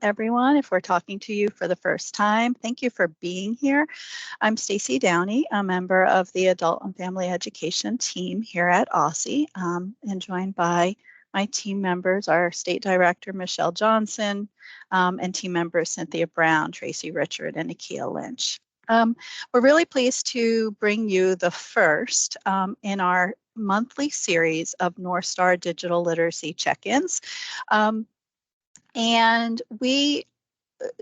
everyone. If we're talking to you for the first time, thank you for being here. I'm Stacy Downey, a member of the Adult and Family Education team here at OSSI, and joined by my team members, our State Director, Michelle Johnson, and team members Cynthia Brown, Tracy Richard, and Nakia Lynch. We're really pleased to bring you the first in our monthly series of Northstar Digital Literacy check-ins. And we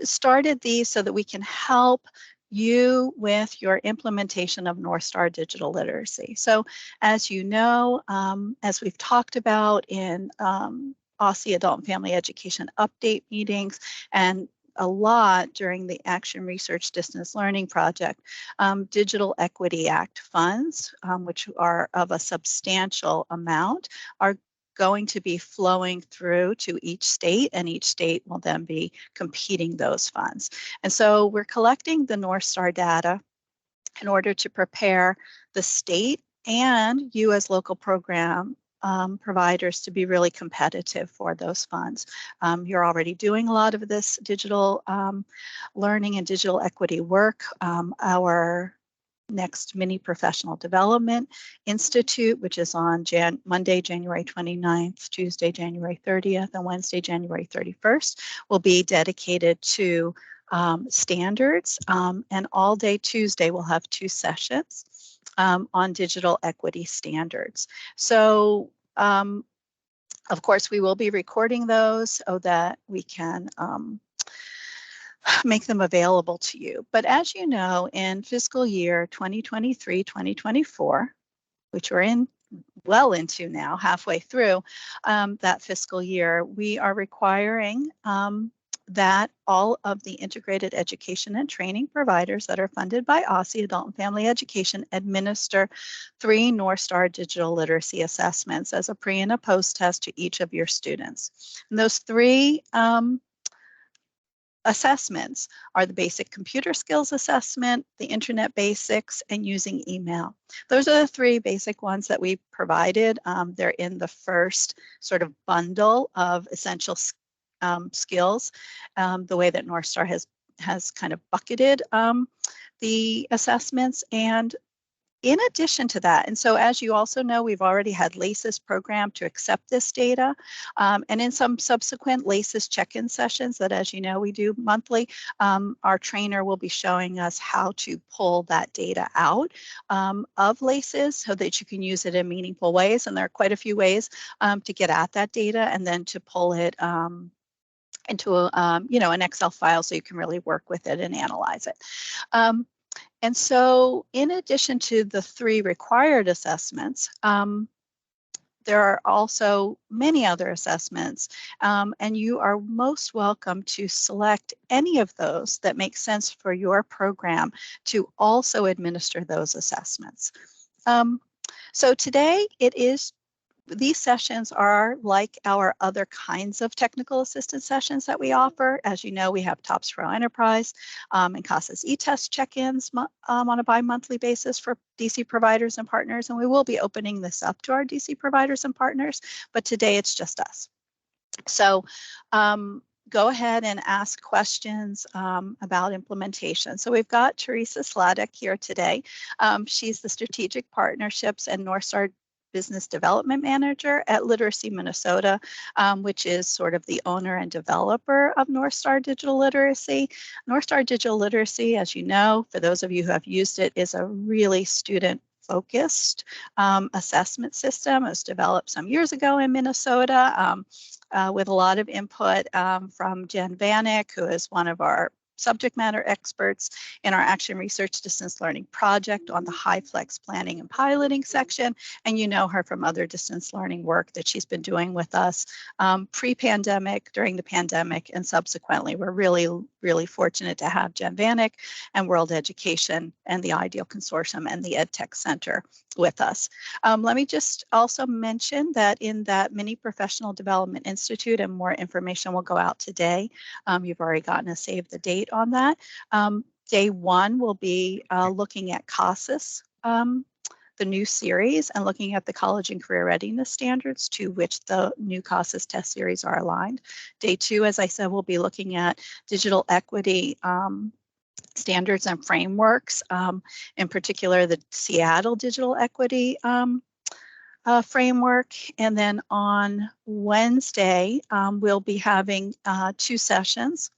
started these so that we can help you with your implementation of Northstar Digital Literacy. So as you know, as we've talked about in OSSI Adult and Family Education update meetings and a lot during the Action Research Distance Learning Project, Digital Equity Act funds, which are of a substantial amount, are going to be flowing through to each state, and each state will then be competing those funds. And so we're collecting the Northstar data in order to prepare the state and you as local program providers to be really competitive for those funds. You're already doing a lot of this digital learning and digital equity work. Our next mini professional development institute, which is on Monday, January 29th, Tuesday, January 30th, and Wednesday, January 31st, will be dedicated to standards. And all day Tuesday, we'll have 2 sessions on digital equity standards. So, of course, we will be recording those so that we can make them available to you. But as you know, in fiscal year 2023-2024, which we're well into now, halfway through that fiscal year, we are requiring that all of the integrated education and training providers that are funded by OSSI Adult and Family Education administer 3 Northstar Digital Literacy assessments as a pre and a post test to each of your students. And those 3 assessments are the basic computer skills assessment, the internet basics, and using email. Those are the 3 basic ones that we provided. They're in the first sort of bundle of essential skills, the way that Northstar has kind of bucketed the assessments. And in addition to that, and so as you also know, we've already had LACES programmed to accept this data. And in some subsequent LACES check-in sessions that, as you know, we do monthly, our trainer will be showing us how to pull that data out of LACES so that you can use it in meaningful ways. And there are quite a few ways to get at that data and then to pull it into a, an Excel file so you can really work with it and analyze it. And so in addition to the 3 required assessments, there are also many other assessments, and you are most welcome to select any of those that make sense for your program to also administer those assessments. So today these sessions are like our other kinds of technical assistance sessions that we offer. As you know, we have TOPS Pro Enterprise and CASAS eTest check-ins on a bi-monthly basis for DC providers and partners, and we will be opening this up to our DC providers and partners, but today it's just us. So go ahead and ask questions about implementation. So we've got Teresa Sladek here today. She's the Strategic Partnerships and Northstar Business Development Manager at Literacy Minnesota, which is sort of the owner and developer of Northstar Digital Literacy. Northstar Digital Literacy, as you know, for those of you who have used it, is a really student-focused assessment system. It was developed some years ago in Minnesota with a lot of input from Jen Vanek, who is one of our subject matter experts in our Action Research Distance Learning project on the high flex planning and piloting section. And you know her from other distance learning work that she's been doing with us pre-pandemic, during the pandemic, and subsequently. We're really fortunate to have Jen Vanek and World Education and the IDEAL Consortium and the EdTech Center with us. Let me just also mention that in that Mini Professional Development Institute, and more information will go out today. You've already gotten a save the date on that. Day 1 will be looking at CASAS the new series and looking at the college and career readiness standards to which the new CASAS test series are aligned. Day 2, as I said, we'll be looking at digital equity standards and frameworks, in particular the Seattle Digital Equity framework. And then on Wednesday, we'll be having 2 sessions.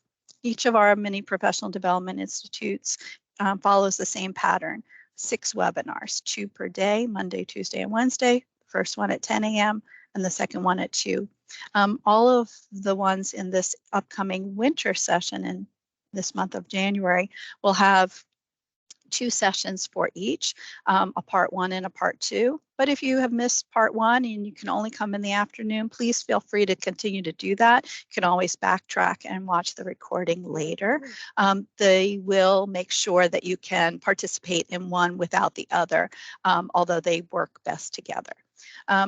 Each of our mini professional development institutes follows the same pattern, 6 webinars, 2 per day, Monday, Tuesday, and Wednesday. First one at 10 a.m. and the second one at 2. All of the ones in this upcoming winter session in this month of January will have 2 sessions for each, a part 1 and a part 2. But if you have missed part 1 and you can only come in the afternoon, please feel free to continue to do that. You can always backtrack and watch the recording later. They will make sure that you can participate in one without the other, although they work best together.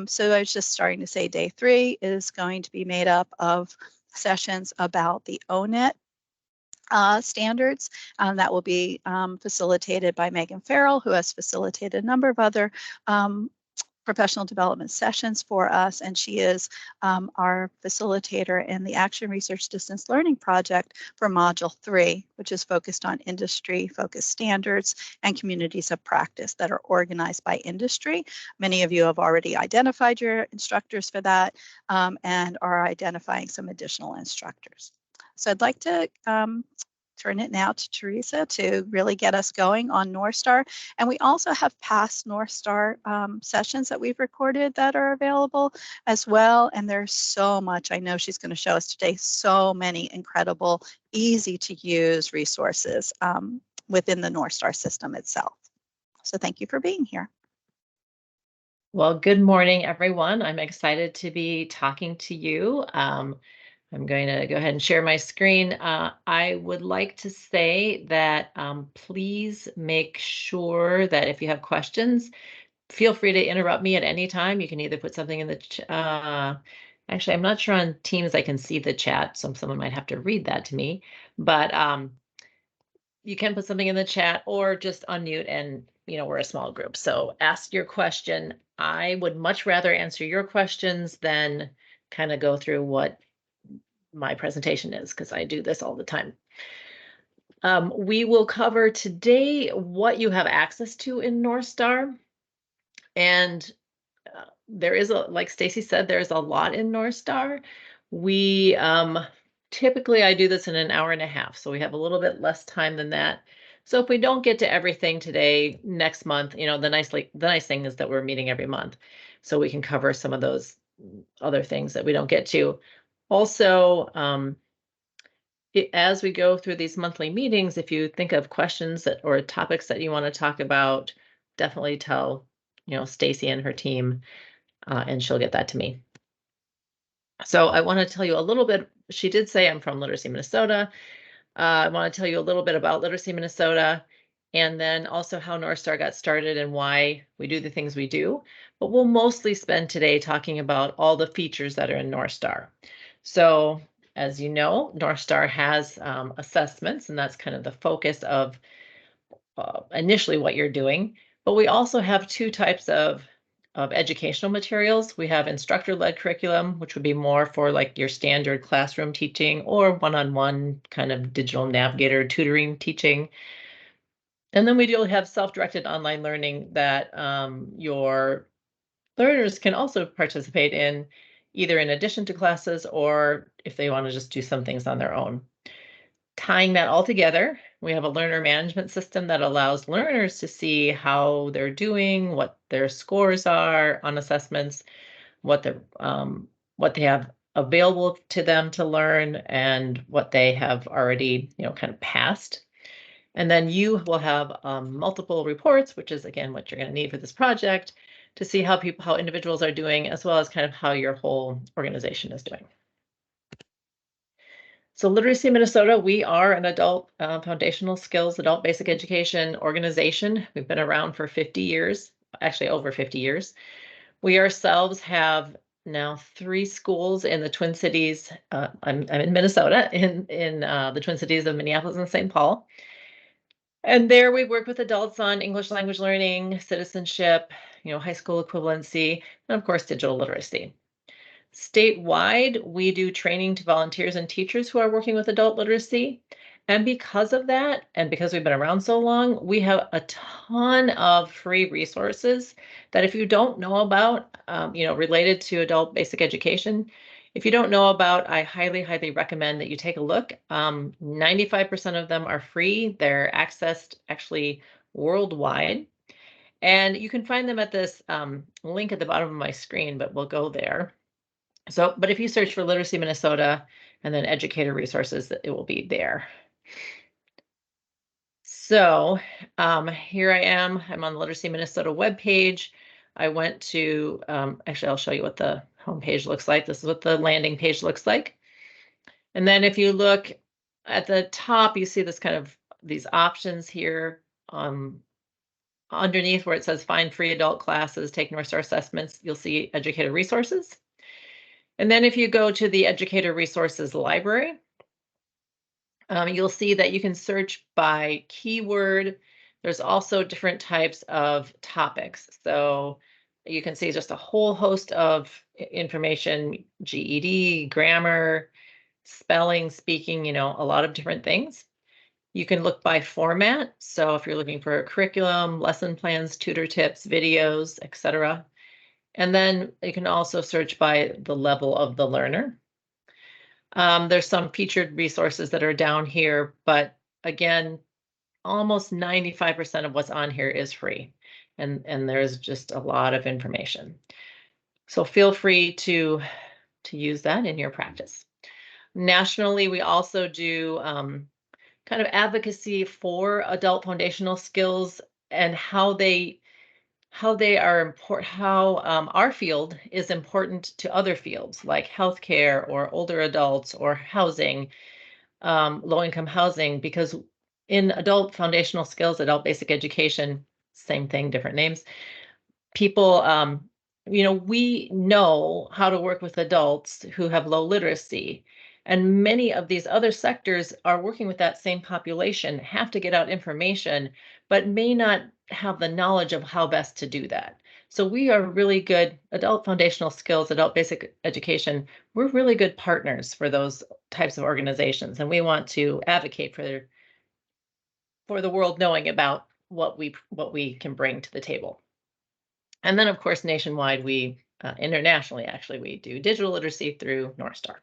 So I was just starting to say day 3 is going to be made up of sessions about the ONET standards. That will be facilitated by Megan Farrell, who has facilitated a number of other professional development sessions for us, and she is our facilitator in the Action Research Distance Learning Project for Module 3, which is focused on industry-focused standards and communities of practice that are organized by industry. Many of you have already identified your instructors for that and are identifying some additional instructors. So I'd like to turn it now to Teresa to really get us going on Northstar. And we also have past Northstar sessions that we've recorded that are available as well. And there's so much, I know she's going to show us today, so many incredible, easy to use resources within the Northstar system itself. So thank you for being here. Well, good morning, everyone. I'm excited to be talking to you. I'm going to go ahead and share my screen. I would like to say that please make sure that if you have questions, feel free to interrupt me at any time. You can either put something in the actually, I'm not sure on Teams I can see the chat, so someone might have to read that to me. But you can put something in the chat or just unmute, and we're a small group. So ask your question. I would much rather answer your questions than kind of go through what my presentation is, because I do this all the time. We will cover today what you have access to in Northstar. And there is like Stacy said, there's a lot in Northstar. We typically I do this in an hour and a half, so we have a little bit less time than that. So if we don't get to everything today, next month, the nice thing is that we're meeting every month, so we can cover some of those other things that we don't get to. Also, as we go through these monthly meetings, if you think of questions or topics that you want to talk about, definitely tell Stacy and her team, and she'll get that to me. So I want to tell you a little bit. She did say I'm from Literacy Minnesota. I want to tell you a little bit about Literacy Minnesota, and then also how Northstar got started and why we do the things we do. But we'll mostly spend today talking about all the features that are in Northstar. So as you know, Northstar has assessments, and that's kind of the focus of initially what you're doing. But we also have 2 types of educational materials. We have instructor-led curriculum, which would be more for like your standard classroom teaching or one-on-one kind of digital navigator tutoring teaching. And then we do have self-directed online learning that your learners can also participate in, either in addition to classes or if they want to just do some things on their own. Tying that all together, we have a learner management system that allows learners to see how they're doing, what their scores are on assessments, what they have available to them to learn, and what they have already kind of passed. And then you will have multiple reports, which is again what you're going to need for this project, to see how individuals are doing, as well as kind of how your whole organization is doing. So Literacy Minnesota, we are an adult foundational skills, adult basic education organization. We've been around for 50 years, actually over 50 years. We ourselves have now 3 schools in the Twin Cities. I'm in Minnesota, in the Twin Cities of Minneapolis and St. Paul. And there we work with adults on English language learning, citizenship, high school equivalency, and of course, digital literacy. Statewide, we do training to volunteers and teachers who are working with adult literacy. And because of that, and because we've been around so long, we have a ton of free resources that if you don't know about, related to adult basic education, if you don't know about, I highly, highly recommend that you take a look. 95% of them are free. They're accessed actually worldwide. And you can find them at this link at the bottom of my screen, but we'll go there. So, but if you search for Literacy Minnesota and then educator resources, it will be there. So here I am. I'm on the Literacy Minnesota webpage. I went to, actually, I'll show you what the homepage looks like. This is what the landing page looks like. And then if you look at the top, you see this kind of these options here. Underneath where it says find free adult classes, take Northstar assessments, you'll see educator resources. And then if you go to the Educator Resources Library, you'll see that you can search by keyword. There's also different types of topics. So you can see just a whole host of information, GED, grammar, spelling, speaking, a lot of different things. You can look by format. So if you're looking for a curriculum, lesson plans, tutor tips, videos, etc. And then you can also search by the level of the learner. There's some featured resources that are down here, but again, almost 95% of what's on here is free. And there's just a lot of information. So feel free to use that in your practice. Nationally, we also do kind of advocacy for adult foundational skills and how they are important, how our field is important to other fields like healthcare or older adults or housing, low-income housing, because in adult foundational skills, adult basic education, same thing, different names, people, we know how to work with adults who have low literacy. And many of these other sectors are working with that same population, have to get out information, but may not have the knowledge of how best to do that. So we are really good, adult foundational skills, adult basic education, we're really good partners for those types of organizations. And we want to advocate for the world knowing about what we can bring to the table. And then, of course, nationwide, internationally, actually, we do digital literacy through Northstar.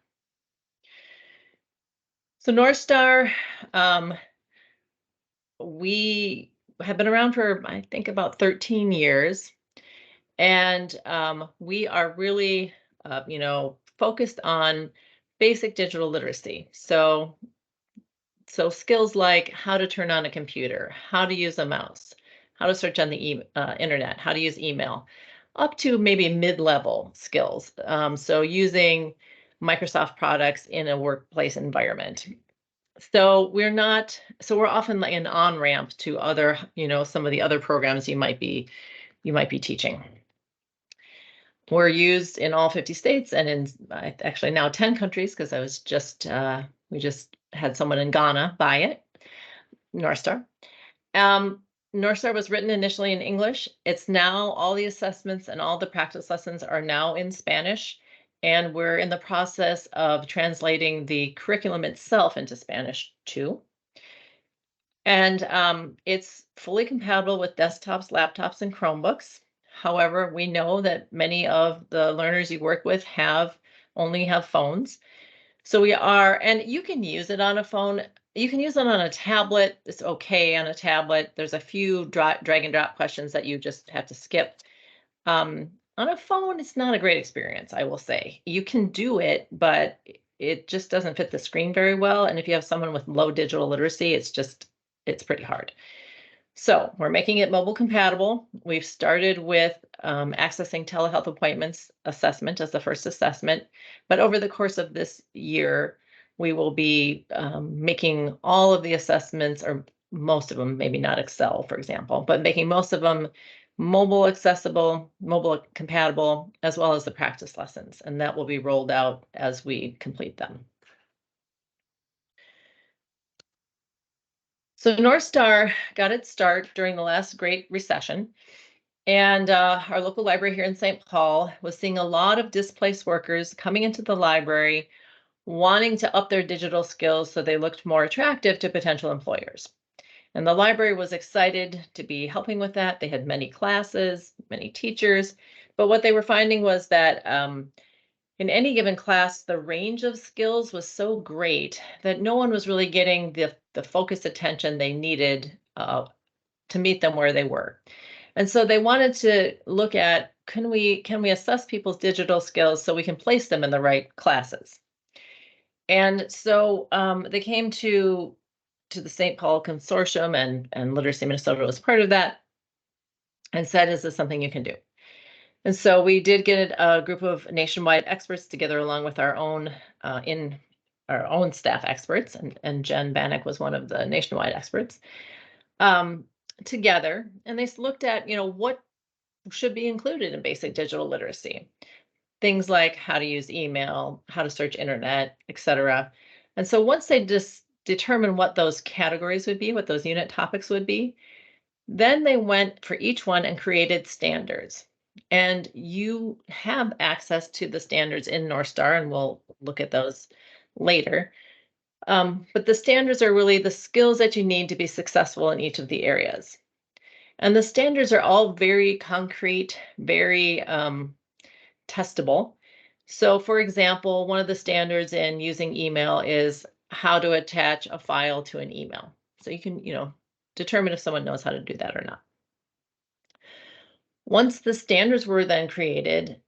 So Northstar, we have been around for, I think, about 13 years. And we are really, focused on basic digital literacy. So skills like how to turn on a computer, how to use a mouse, how to search on the internet, how to use email, up to maybe mid-level skills. So using Microsoft products in a workplace environment. So we're often like an on-ramp to other, some of the other programs you might be teaching. We're used in all 50 states and in actually now 10 countries, because we just had someone in Ghana buy it. Northstar. Northstar was written initially in English. It's now all the assessments and all the practice lessons are now in Spanish, and we're in the process of translating the curriculum itself into Spanish too. And it's fully compatible with desktops, laptops, and Chromebooks. However, we know that many of the learners you work with only have phones. So and you can use it on a phone. You can use it on a tablet. It's okay on a tablet. There's a few drag and drop questions that you just have to skip. On a phone, it's not a great experience, I will say. You can do it, but it just doesn't fit the screen very well. And if you have someone with low digital literacy, it's pretty hard. So we're making it mobile compatible. We've started with accessing telehealth appointments assessment as the first assessment, but over the course of this year, we will be making all of the assessments, or most of them, maybe not Excel, for example, but making most of them mobile accessible, mobile compatible, as well as the practice lessons, and that will be rolled out as we complete them. So Northstar got its start during the last Great Recession. And our local library here in St. Paul was seeing a lot of displaced workers coming into the library, wanting to up their digital skills so they looked more attractive to potential employers. And the library was excited to be helping with that. They had many classes, many teachers. But what they were finding was that in any given class, the range of skills was so great that no one was really getting the focused attention they needed to meet them where they were. And so they wanted to look at, can we assess people's digital skills so we can place them in the right classes? And so they came to the St. Paul Consortium, and Literacy Minnesota was part of that, and said, is this something you can do? And so we did get a group of nationwide experts together along with our own staff experts, and Jen Bannock was one of the nationwide experts, together, and they looked at, what should be included in basic digital literacy. Things like how to use email, how to search internet, etc. And so once they just determined what those categories would be, what those unit topics would be, then they went for each one and created standards. And you have access to the standards in Northstar, and we'll look at those later. But the standards are really the skills that you need to be successful in each of the areas. And the standards are all very concrete, very testable. So for example, one of the standards in using email is how to attach a file to an email. So you can, determine if someone knows how to do that or not. Once the standards were then created,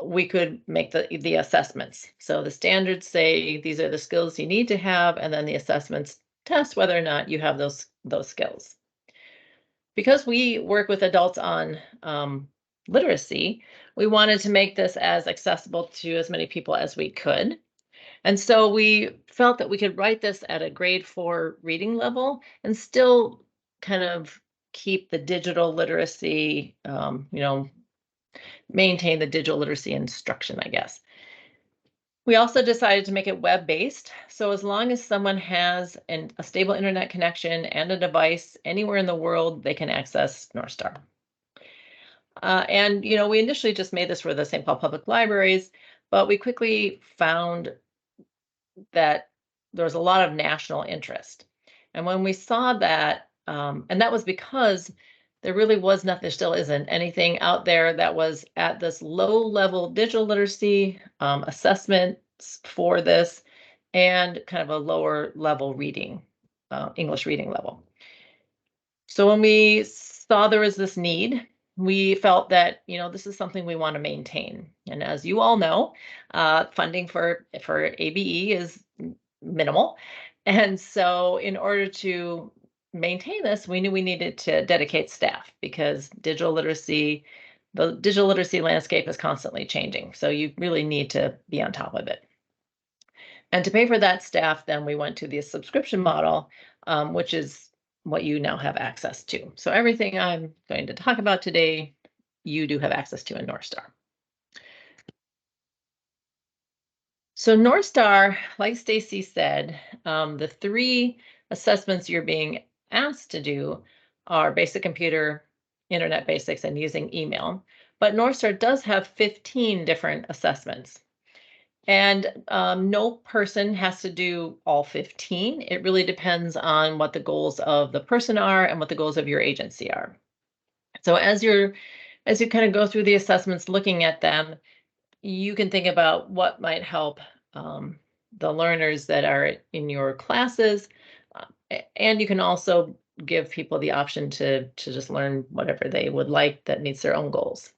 we could make the assessments. So the standards say these are the skills you need to have, and then the assessments test whether or not you have those skills. Because we work with adults on literacy, we wanted to make this as accessible to as many people as we could. And so we felt that we could write this at a grade 4 reading level and still kind of keep the digital literacy, maintain the digital literacy instruction, I guess. We also decided to make it web-based. So as long as someone has a stable internet connection and a device anywhere in the world, they can access Northstar. And, we initially just made this for the St. Paul Public Libraries, but we quickly found that there was a lot of national interest. And when we saw that, and that was because there really was nothing, there still isn't anything out there that was at this low level digital literacy assessments for this, and kind of a lower level reading, English reading level. So when we saw there was this need, we felt that, this is something we want to maintain. And as you all know, funding for ABE is minimal. And so in order to maintain this, we knew we needed to dedicate staff, because the digital literacy landscape is constantly changing. So you really need to be on top of it. And to pay for that staff, then we went to the subscription model, which is what you now have access to. So everything I'm going to talk about today, you do have access to in Northstar. So Northstar, like Stacy said, the 3 assessments you're being asked to do are basic computer, internet basics, and using email. But Northstar does have 15 different assessments. And no person has to do all 15. It really depends on what the goals of the person are and what the goals of your agency are. So as you kind of go through the assessments, looking at them, you can think about what might help the learners that are in your classes. And you can also give people the option to just learn whatever they would like that meets their own goals.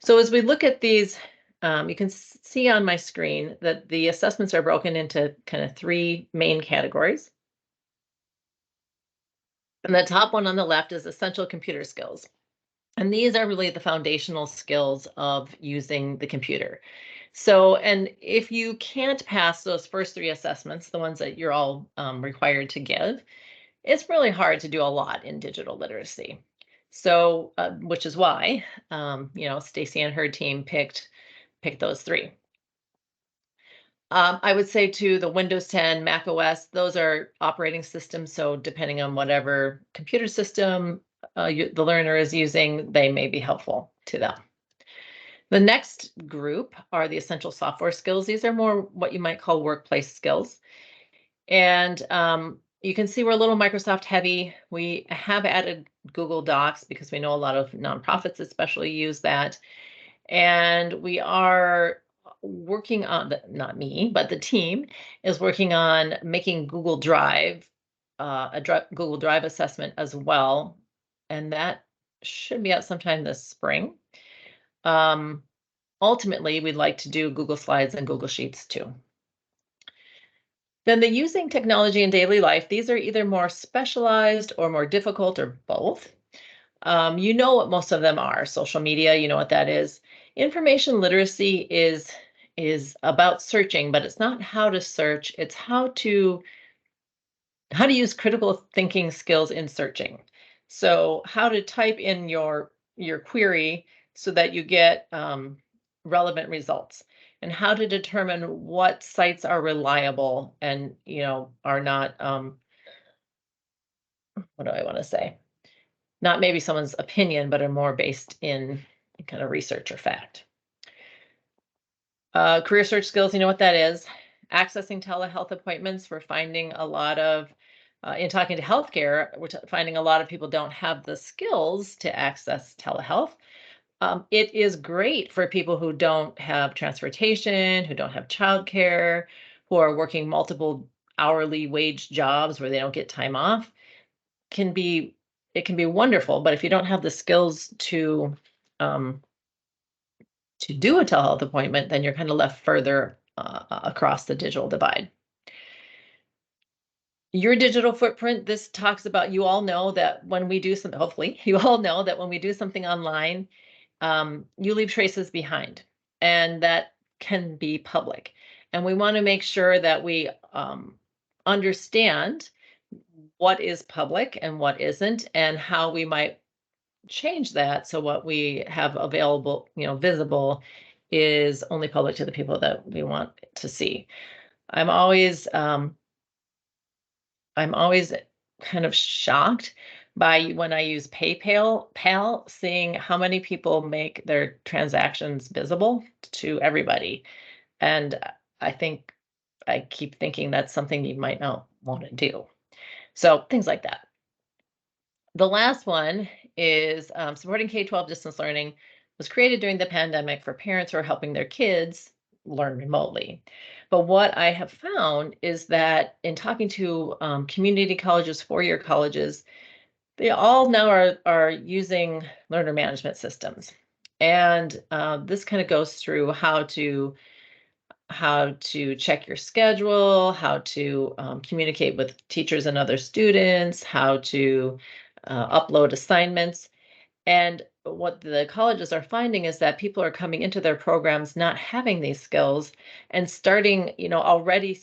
So as we look at these, you can see on my screen that the assessments are broken into kind of 3 main categories. And the top one on the left is essential computer skills. And these are really the foundational skills of using the computer. So, and if you can't pass those first 3 assessments, the ones that you're all required to give, it's really hard to do a lot in digital literacy. So, which is why, Stacy and her team picked those 3. I would say to the Windows 10, Mac OS, those are operating systems. So depending on whatever computer system the learner is using, they may be helpful to them. The next group are the essential software skills. These are more what you might call workplace skills. And you can see we're a little Microsoft heavy. We have added Google Docs because we know a lot of nonprofits especially use that. And we are working on, not me, but the team is working on making Google Drive, Google Drive assessment as well. And that should be out sometime this spring. Ultimately, we'd like to do Google Slides and Google Sheets too. Then the using technology in daily life, these are either more specialized or more difficult or both. You know what most of them are. Social media, you know what that is. Information literacy is about searching, but it's not how to search, it's how to use critical thinking skills in searching. So how to type in your query so that you get relevant results, and how to determine what sites are reliable and are not what do I want to say? Not maybe someone's opinion, but are more based in kind of research or fact. Career search skills, you know what that is. Accessing telehealth appointments. We're finding a lot of, in talking to healthcare, we're finding a lot of people don't have the skills to access telehealth. It is great for people who don't have transportation, who don't have childcare, who are working multiple hourly wage jobs where they don't get time off. It can be wonderful, but if you don't have the skills to do a telehealth appointment, then you're kind of left further across the digital divide. Your digital footprint, this talks about, you all know that when we do something, hopefully you all know that when we do something online, you leave traces behind, and that can be public. And we want to make sure that we understand what is public and what isn't, and how we might change that so what we have available, visible, is only public to the people that we want to see. I'm always kind of shocked by, when I use PayPal, seeing how many people make their transactions visible to everybody. And I keep thinking that's something you might not want to do. So things like that. The last one is supporting K-12 distance learning was created during the pandemic for parents who are helping their kids learn remotely. But what I have found is that in talking to community colleges, four-year colleges, they all now are using learner management systems. And this kind of goes through how to check your schedule, how to communicate with teachers and other students, how to upload assignments. And what the colleges are finding is that people are coming into their programs not having these skills and starting, already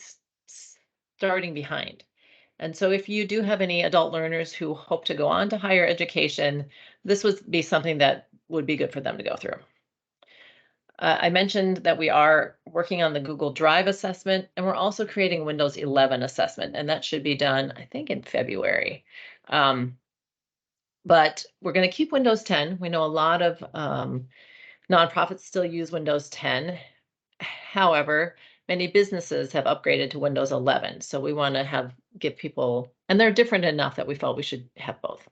starting behind. And so if you do have any adult learners who hope to go on to higher education, this would be something that would be good for them to go through. I mentioned that we are working on the Google Drive assessment, and we're also creating Windows 11 assessment, and that should be done, I think, in February. But we're going to keep Windows 10. We know a lot of nonprofits still use Windows 10. However, many businesses have upgraded to Windows 11. So we want to give people, and they're different enough that we felt we should have both.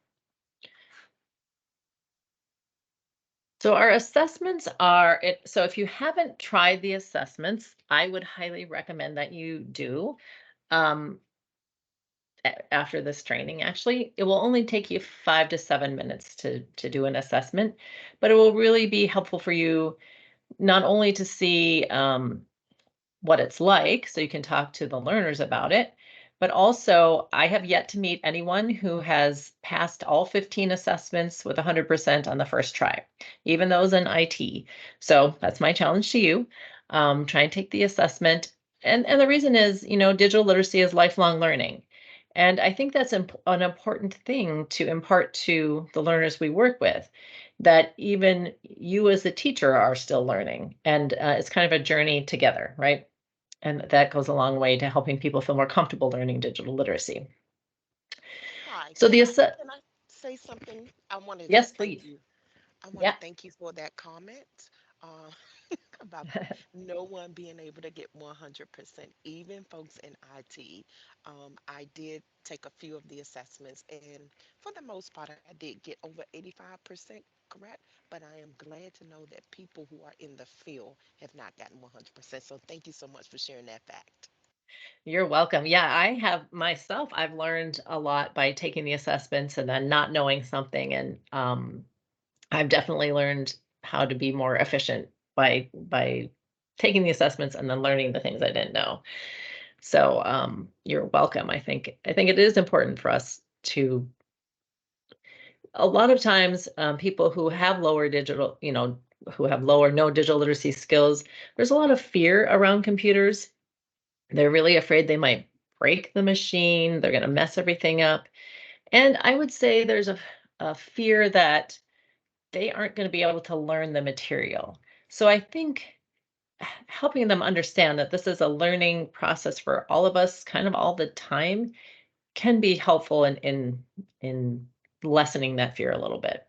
So our assessments are, so if you haven't tried the assessments, I would highly recommend that you do. After this training, actually, it will only take you 5 to 7 minutes to do an assessment, but it will really be helpful for you not only to see what it's like, so you can talk to the learners about it, but also I have yet to meet anyone who has passed all 15 assessments with 100% on the first try, even those in IT. So that's my challenge to you. Try and take the assessment. And the reason is, digital literacy is lifelong learning. And I think that's an important thing to impart to the learners we work with, that even you as a teacher are still learning. And it's kind of a journey together, right? And that goes a long way to helping people feel more comfortable learning digital literacy. Hi, So the assess, can I say something? I want to yes, just thank please. you. I want to Yeah. thank you for that comment uh, about no one being able to get 100%, even folks in IT. I did take a few of the assessments, and for the most part, I did get over 85% correct. But I am glad to know that people who are in the field have not gotten 100%. So thank you so much for sharing that fact. You're welcome. Yeah, I have myself, I've learned a lot by taking the assessments and then not knowing something. And I've definitely learned how to be more efficient by taking the assessments and then learning the things I didn't know. So you're welcome. I think it is important for us to a lot of times people who have lower digital, who have lower no digital literacy skills, there's a lot of fear around computers. They're really afraid they might break the machine, they're going to mess everything up. And I would say there's a fear that they aren't going to be able to learn the material. So I think helping them understand that this is a learning process for all of us kind of all the time can be helpful in lessening that fear a little bit.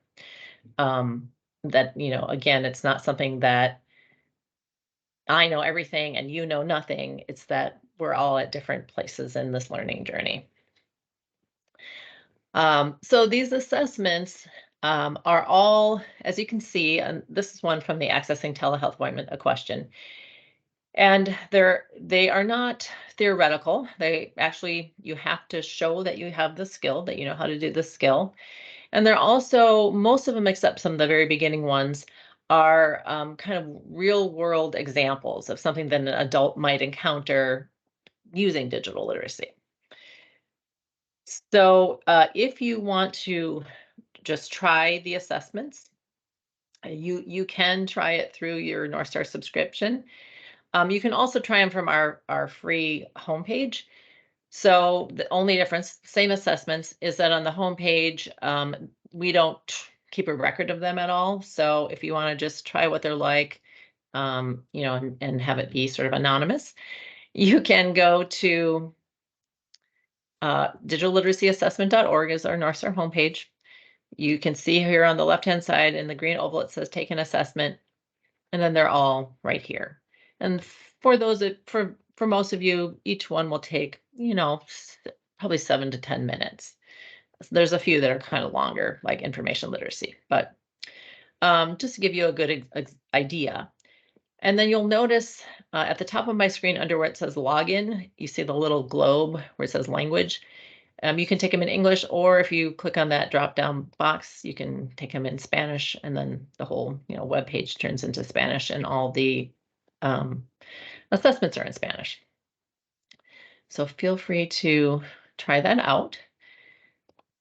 Um, that, again, it's not something that I know everything and you know nothing. It's that we're all at different places in this learning journey. So these assessments are all, as you can see, and this is one from the Accessing Telehealth Appointment, a question. And they are not theoretical. They actually, you have to show that you have the skill, that you know how to do the skill. And they're also, most of them, except some of the very beginning ones, are kind of real world examples of something that an adult might encounter using digital literacy. So if you want to just try the assessments, you can try it through your Northstar subscription. You can also try them from our free homepage. So the only difference, same assessments, is that on the homepage, we don't keep a record of them at all. So if you want to just try what they're like, and have it be sort of anonymous, you can go to digitalliteracyassessment.org is our Northstar homepage. You can see here on the left-hand side in the green oval, it says take an assessment, and then they're all right here. And for those for most of you, each one will take, probably 7 to 10 minutes. There's a few that are kind of longer, like information literacy, but just to give you a good idea. And then you'll notice at the top of my screen under where it says login, you see the little globe where it says language. You can take them in English, or if you click on that drop down box, you can take them in Spanish, and then the whole web page turns into Spanish, and all the um, assessments are in Spanish. So feel free to try that out.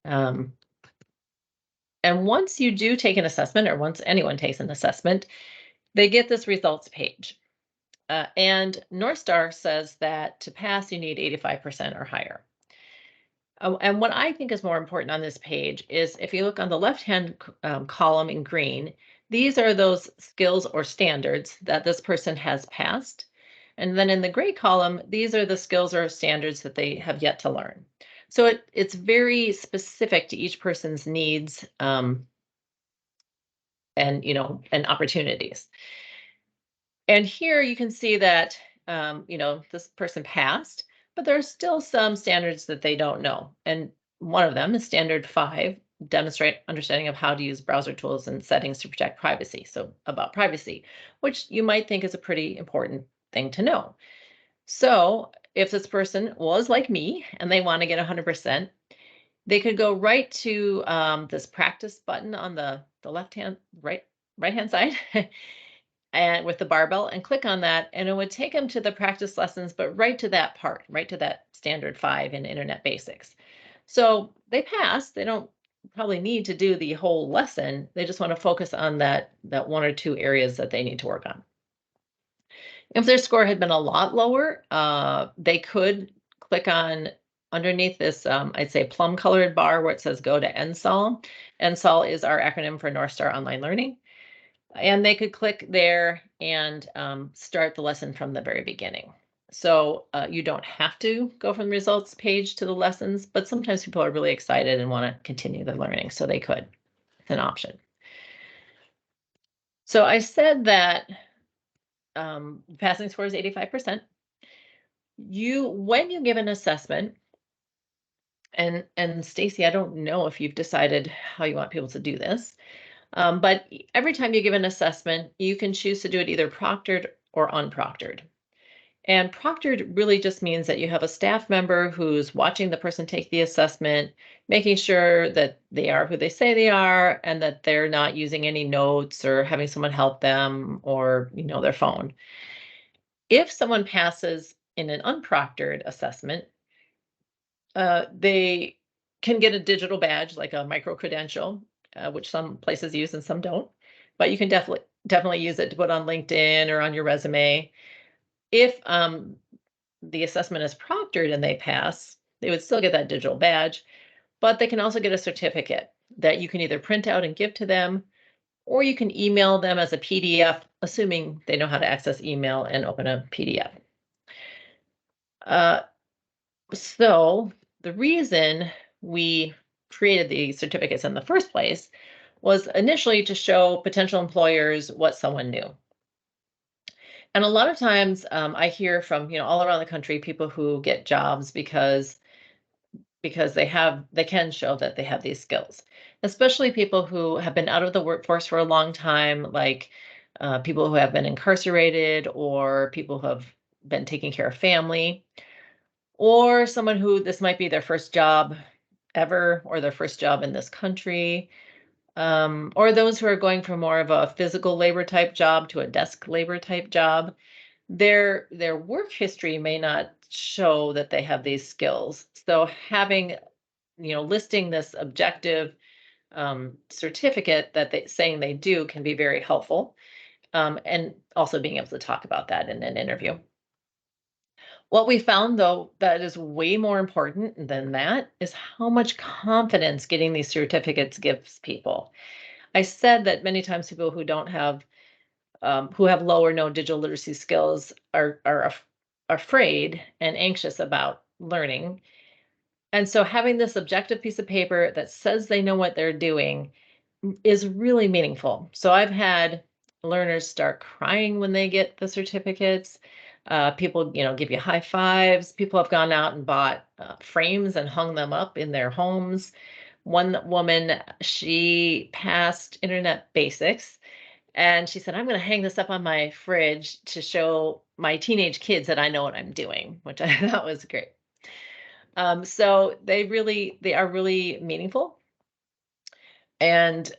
Um, and once you do take an assessment, or once anyone takes an assessment, they get this results page. And Northstar says that to pass, you need 85% or higher. And what I think is more important on this page is if you look on the left-hand column in green, these are those skills or standards that this person has passed. And then in the gray column, these are the skills or standards that they have yet to learn. So it's very specific to each person's needs and opportunities. And here you can see that, this person passed, but there's still some standards that they don't know. And one of them is standard 5, demonstrate understanding of how to use browser tools and settings to protect privacy. So about privacy, which you might think is a pretty important thing to know. So if this person was like me and they want to get 100%, they could go right to this practice button on the right hand side and with the barbell and click on that, and it would take them to the practice lessons, but right to that part, right to that standard 5 in internet basics. So they pass, they don't probably need to do the whole lesson. They just want to focus on that one or two areas that they need to work on. If their score had been a lot lower, they could click on underneath this, I'd say plum colored bar where it says go to NSOL. NSOL is our acronym for Northstar Online Learning. And they could click there and start the lesson from the very beginning. So you don't have to go from the results page to the lessons, but sometimes people are really excited and want to continue their learning, so they could. It's an option. So I said that passing score is 85%. When you give an assessment, and Stacy, I don't know if you've decided how you want people to do this, but every time you give an assessment, you can choose to do it either proctored or unproctored. And proctored really just means that you have a staff member who's watching the person take the assessment, making sure that they are who they say they are, and that they're not using any notes or having someone help them, or their phone. If someone passes in an unproctored assessment, they can get a digital badge like a micro credential, which some places use and some don't. But you can definitely use it to put on LinkedIn or on your resume. If the assessment is proctored and they pass, they would still get that digital badge, but they can also get a certificate that you can either print out and give to them, or you can email them as a PDF, assuming they know how to access email and open a PDF. So the reason we created the certificates in the first place was initially to show potential employers what someone knew. And a lot of times I hear from all around the country people who get jobs because they can show that they have these skills, especially people who have been out of the workforce for a long time, like people who have been incarcerated, or people who have been taking care of family, or someone who this might be their first job ever, or their first job in this country, or those who are going from more of a physical labor type job to a desk labor type job. Their work history may not show that they have these skills. So having, listing this objective certificate that they saying they do can be very helpful, and also being able to talk about that in an interview. What we found, though, that is way more important than that is how much confidence getting these certificates gives people. I said that many times people who don't have, who have low or no digital literacy skills are afraid and anxious about learning. And so having this objective piece of paper that says they know what they're doing is really meaningful. So I've had learners start crying when they get the certificates. People, give you high fives. People have gone out and bought frames and hung them up in their homes. One woman, she passed internet basics, and she said, "I'm going to hang this up on my fridge to show my teenage kids that I know what I'm doing," which I thought was great. So they are really meaningful, and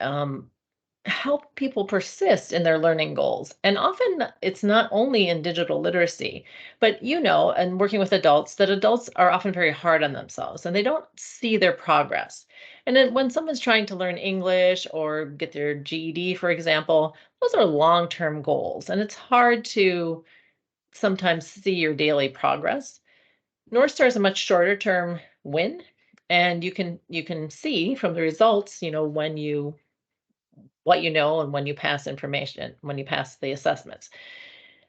help people persist in their learning goals. And often it's not only in digital literacy, but and working with adults, that adults are often very hard on themselves and they don't see their progress. And then when someone's trying to learn English or get their GED, for example, those are long-term goals. And it's hard to sometimes see your daily progress. Northstar is a much shorter term win. And you can see from the results, what you know, and when you pass information, when you pass the assessments.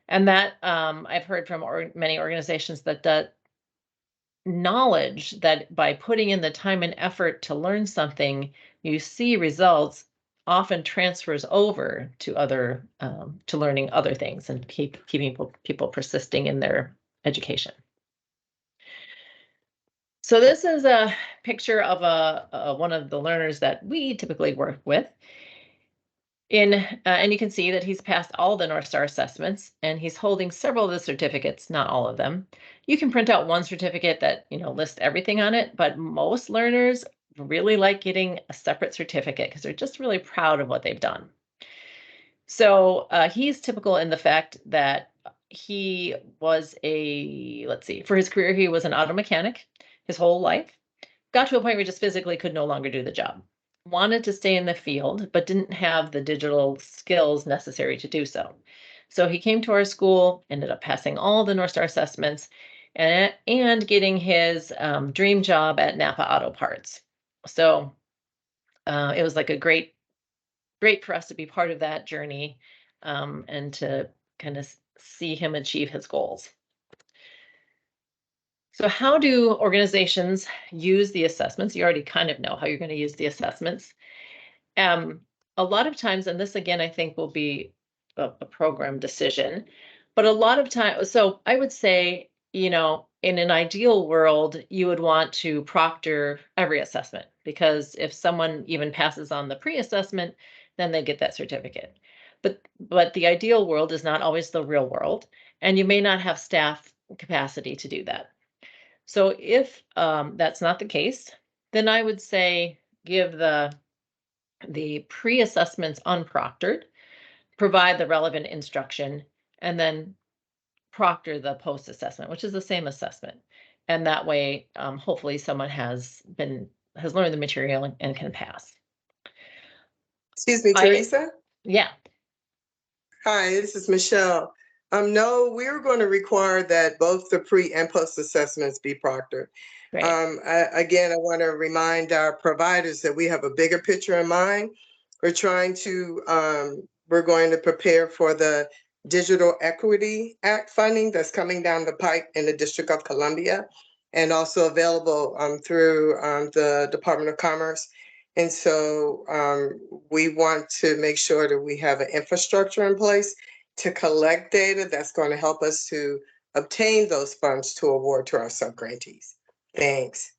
And that I've heard from many organizations that knowledge that by putting in the time and effort to learn something, you see results, often transfers over to to learning other things and keeping people persisting in their education. So this is a picture of one of the learners that we typically work with. And you can see that he's passed all the North Star assessments, and he's holding several of the certificates, not all of them. You can print out one certificate that lists everything on it, but most learners really like getting a separate certificate because they're just really proud of what they've done. So he's typical in the fact that he was for his career, he was an auto mechanic his whole life. Got to a point where he just physically could no longer do the job. Wanted to stay in the field, but didn't have the digital skills necessary to do so. So he came to our school, ended up passing all the North Star assessments, and getting his dream job at Napa Auto Parts. So it was like a great for us to be part of that journey, and to kind of see him achieve his goals. So how do organizations use the assessments? You already kind of know how you're going to use the assessments. A lot of times, and this again, I think will be a program decision, but a lot of times, so I would say, in an ideal world, you would want to proctor every assessment, because if someone even passes on the pre-assessment, then they get that certificate. But the ideal world is not always the real world, and you may not have staff capacity to do that. So if that's not the case, then I would say give the pre-assessments unproctored, provide the relevant instruction, and then proctor the post-assessment, which is the same assessment. And that way, hopefully someone has learned the material and can pass. Excuse me, Teresa. Yeah. Hi, this is Michelle. No, we're going to require that both the pre and post assessments be proctored. Great. I want to remind our providers that we have a bigger picture in mind. We're going to prepare for the Digital Equity Act funding that's coming down the pike in the District of Columbia, and also available through the Department of Commerce. And so we want to make sure that we have an infrastructure in place to collect data that's going to help us to obtain those funds to award to our subgrantees. Thanks.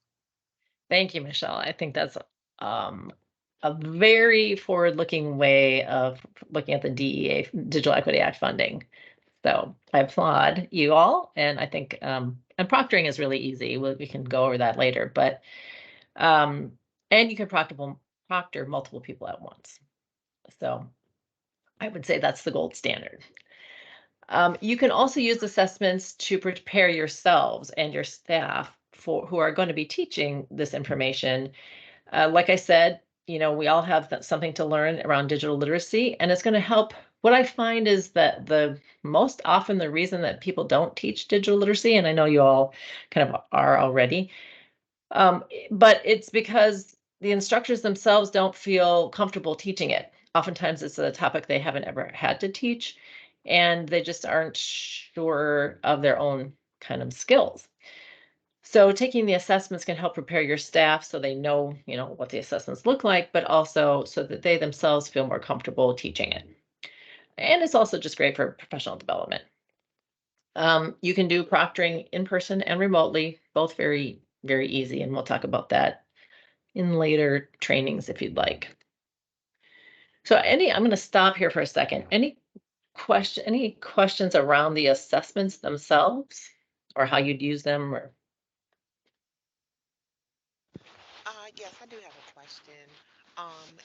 Thank you, Michelle. I think that's a very forward-looking way of looking at the DEA, Digital Equity Act funding. So I applaud you all, and I think and proctoring is really easy. We can go over that later, but and you can proctor multiple people at once. So I would say that's the gold standard. You can also use assessments to prepare yourselves and your staff who are going to be teaching this information. Like I said, we all have something to learn around digital literacy, and it's going to help. What I find is that the most often the reason that people don't teach digital literacy, and I know you all kind of are already, but it's because the instructors themselves don't feel comfortable teaching it. Oftentimes it's a topic they haven't ever had to teach, and they just aren't sure of their own kind of skills. So taking the assessments can help prepare your staff so they know, what the assessments look like, but also so that they themselves feel more comfortable teaching it. And it's also just great for professional development. You can do proctoring in person and remotely, both very, very easy. And we'll talk about that in later trainings if you'd like. So I'm going to stop here for a second. Any questions around the assessments themselves, or how you'd use them? Or Yes, I do have a question.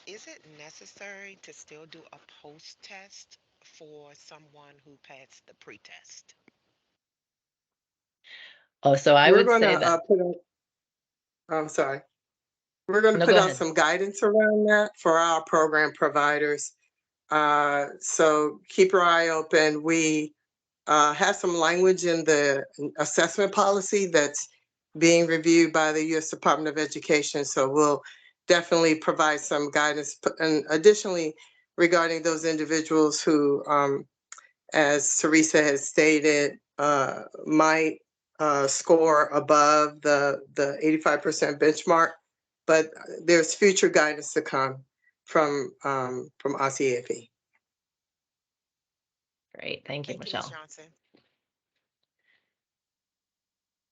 Is it necessary to still do a post test for someone who passed the pre-test? oh, so I We're would going say to that. I'm sorry. We're going to No, put go out ahead. some guidance around that for our program providers. So keep your eye open. We have some language in the assessment policy that's being reviewed by the U.S. Department of Education. So we'll definitely provide some guidance. And additionally, regarding those individuals who, as Teresa has stated, might score above the 85% benchmark, but there's future guidance to come from OCAFE. Great. Thank you, Thank you, Ms. Michelle. Johnson.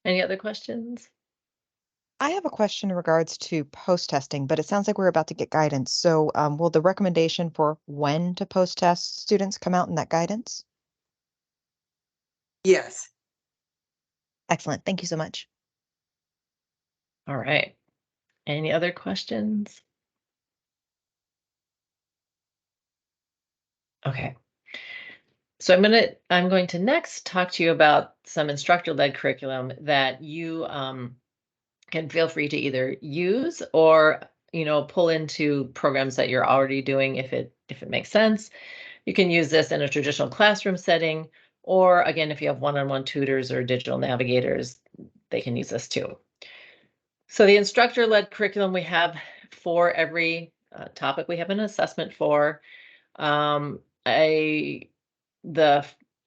Any other questions? I have a question in regards to post testing, but it sounds like we're about to get guidance. So will the recommendation for when to post test students come out in that guidance? Yes. Excellent. Thank you so much. All right. Any other questions? Okay. So I'm going to next talk to you about some instructor-led curriculum that you can feel free to either use or pull into programs that you're already doing if it makes sense. You can use this in a traditional classroom setting, or again, if you have one-on-one tutors or digital navigators, they can use this too. So the instructor-led curriculum we have for every topic we have an assessment for.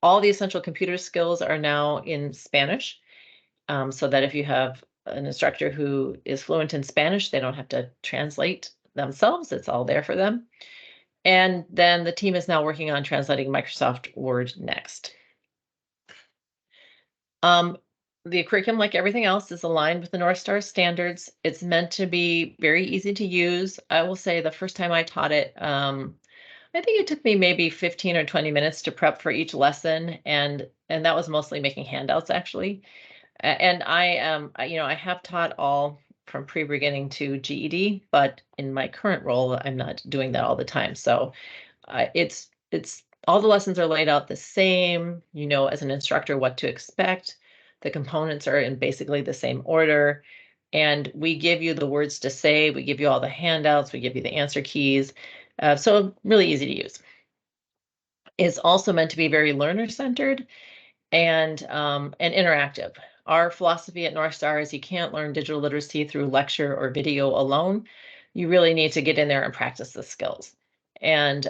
All the essential computer skills are now in Spanish. so that if you have an instructor who is fluent in Spanish, they don't have to translate themselves. It's all there for them. And then the team is now working on translating Microsoft Word next. The curriculum, like everything else, is aligned with the Northstar standards. It's meant to be very easy to use. I will say the first time I taught it, I think it took me maybe 15 or 20 minutes to prep for each lesson, and that was mostly making handouts actually. And I have taught all from pre-beginning to GED, but in my current role, I'm not doing that all the time. So it's all the lessons are laid out the same, as an instructor what to expect. The components are in basically the same order. And we give you the words to say, we give you all the handouts, we give you the answer keys. So really easy to use. It's also meant to be very learner-centered and interactive. Our philosophy at Northstar is you can't learn digital literacy through lecture or video alone. You really need to get in there and practice the skills. And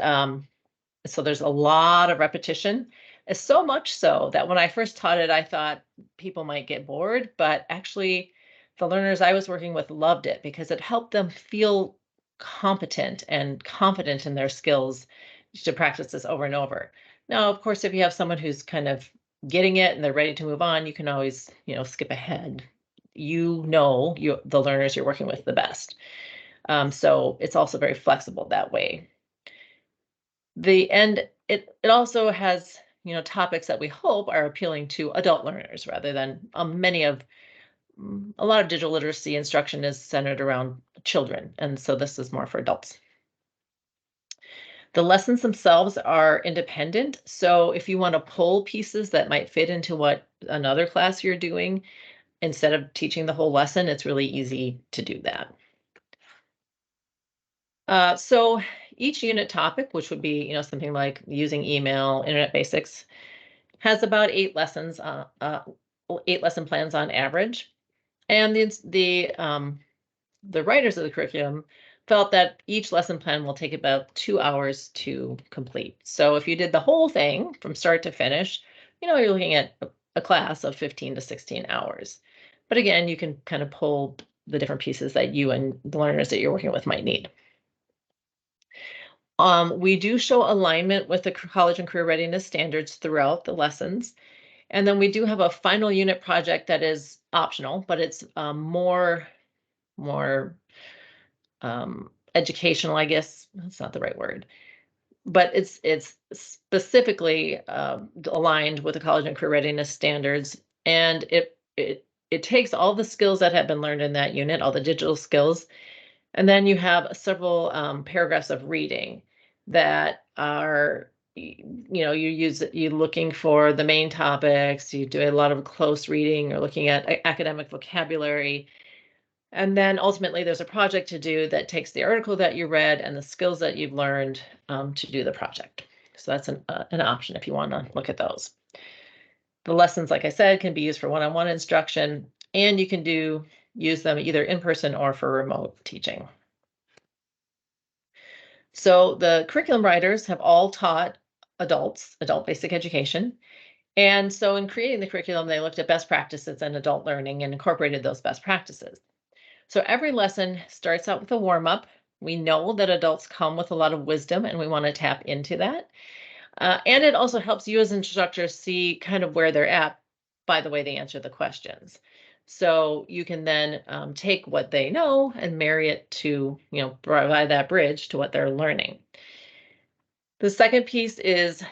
so there's a lot of repetition. So much so that when I first taught it, I thought people might get bored, but actually the learners I was working with loved it because it helped them feel competent and confident in their skills to practice this over and over. Now, of course, if you have someone who's kind of getting it and they're ready to move on, you can always, skip ahead. The learners you're working with the best. So it's also very flexible that way. It also has, topics that we hope are appealing to adult learners rather than a lot of digital literacy instruction is centered around children. And so this is more for adults. The lessons themselves are independent. So if you want to pull pieces that might fit into what another class you're doing, instead of teaching the whole lesson, it's really easy to do that. So each unit topic, which would be, something like using email, internet basics, has about 8 lessons, 8 lesson plans on average. And the writers of the curriculum felt that each lesson plan will take about 2 hours to complete. So if you did the whole thing from start to finish, you're looking at a class of 15 to 16 hours. But again, you can kind of pull the different pieces that you and the learners that you're working with might need. We do show alignment with the college and career readiness standards throughout the lessons. And then we do have a final unit project that is optional, but it's more educational, I guess. That's not the right word. But it's specifically aligned with the college and career readiness standards. And it takes all the skills that have been learned in that unit, all the digital skills, and then you have several paragraphs of reading that are, you're looking for the main topics, you do a lot of close reading, or looking at academic vocabulary. And then ultimately there's a project to do that takes the article that you read and the skills that you've learned to do the project. So that's an option if you want to look at those. The lessons, like I said, can be used for one-on-one instruction, and you can use them either in person or for remote teaching. So the curriculum writers have all taught adult basic education. And so in creating the curriculum, they looked at best practices in adult learning and incorporated those best practices. So every lesson starts out with a warm-up. We know that adults come with a lot of wisdom, and we want to tap into that. And it also helps you as instructors see kind of where they're at by the way they answer the questions. So you can then take what they know and marry it to, provide that bridge to what they're learning. The second piece is